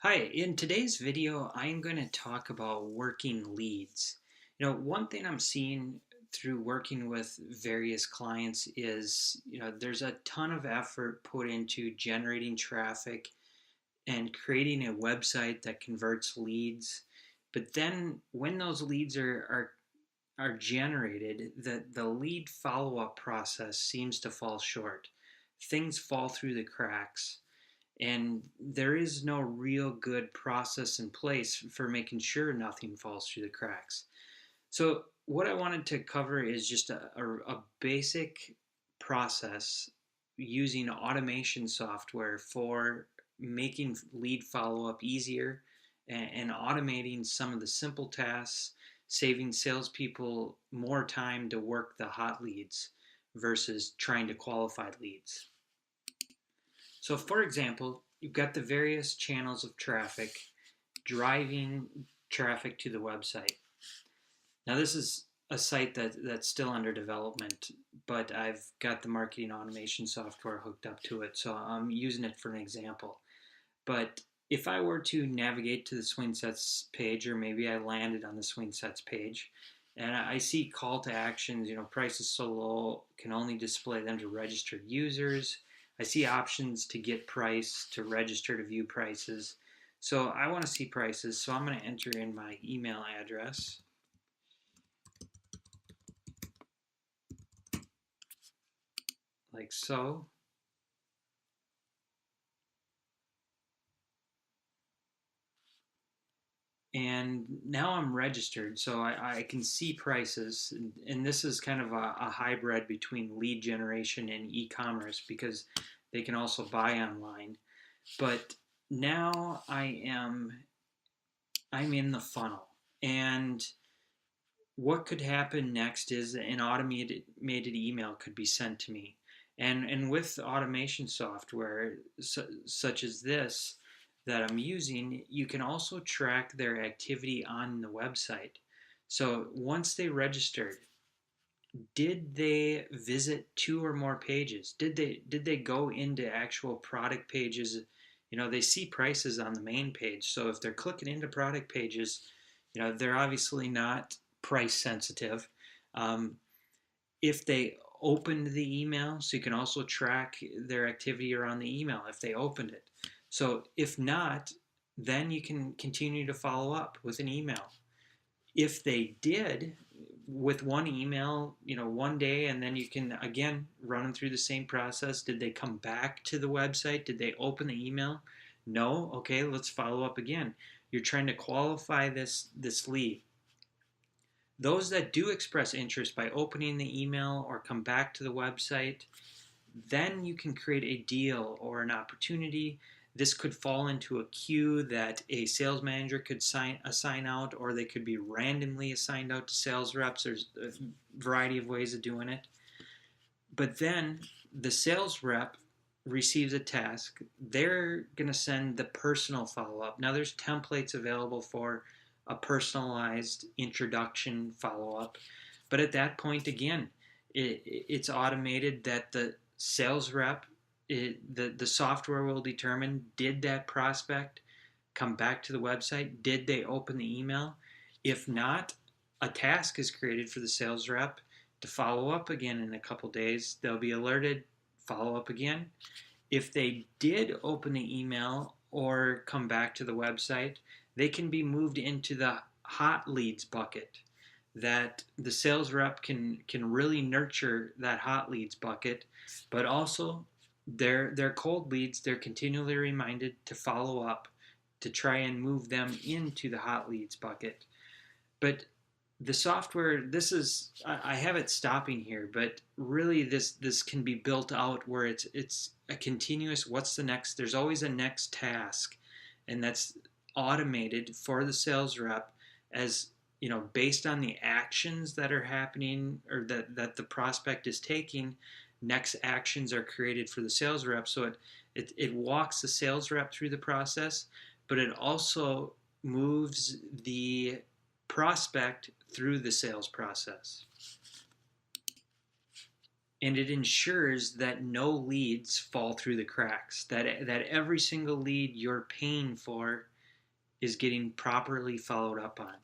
Hi, in today's video, I'm going to talk about working leads. One thing I'm seeing through working with various clients is, there's a ton of effort put into generating traffic and creating a website that converts leads. But then when those leads are generated, the lead follow-up process seems to fall short. Things fall through the cracks. And there is no real good process in place for making sure nothing falls through the cracks. So, what I wanted to cover is just a basic process using automation software for making lead follow up easier and automating some of the simple tasks, saving salespeople more time to work the hot leads versus trying to qualify leads. So, for example, you've got the various channels of traffic driving traffic to the website. Now, this is a site that's still under development, but I've got the marketing automation software hooked up to it, so I'm using it for an example. But if I were to navigate to the swing sets page, or maybe I landed on the swing sets page, and I see call to actions, price is so low, can only display them to registered users. I see options to get price, to register to view prices. So I want to see prices, so I'm going to enter in my email address like so. And now I'm registered, so I can see prices. And this is kind of a hybrid between lead generation and e-commerce because they can also buy online. But now I'm in the funnel, and what could happen next is an automated email could be sent to me. And with automation software such as this that I'm using, you can also track their activity on the website. So once they registered, did they visit two or more pages? Did they go into actual product pages? They see prices on the main page. So if they're clicking into product pages, they're obviously not price sensitive. Um, if they opened the email, so you can also track their activity around the email if they opened it. So if not, then you can continue to follow up with an email. If they did with one email, one day, and then you can again run them through the same process. Did they come back to the website? Did they open the email? No. Okay, let's follow up again. You're trying to qualify this lead. Those that do express interest by opening the email or come back to the website, then you can create a deal or an opportunity. This could fall into a queue that a sales manager could assign out, or they could be randomly assigned out to sales reps. There's a variety of ways of doing it. But then the sales rep receives a task. They're going to send the personal follow up. Now, there's templates available for a personalized introduction follow up. But at that point, again, it's automated that the sales rep, the software will determine, did that prospect come back to the website? Did they open the email? If not, a task is created for the sales rep to follow up again in a couple days. They'll be alerted, follow up again. If they did open the email or come back to the website, they can be moved into the hot leads bucket, that the sales rep can really nurture that hot leads bucket, but also their cold leads, they're continually reminded to follow up to try and move them into the hot leads bucket. But the software, this is, I have it stopping here, but really this can be built out where it's a continuous, what's the next, there's always a next task, and that's automated for the sales rep, as based on the actions that are happening, or that the prospect is taking. Next actions are created for the sales rep, so it walks the sales rep through the process, but it also moves the prospect through the sales process. And it ensures that no leads fall through the cracks, that every single lead you're paying for is getting properly followed up on.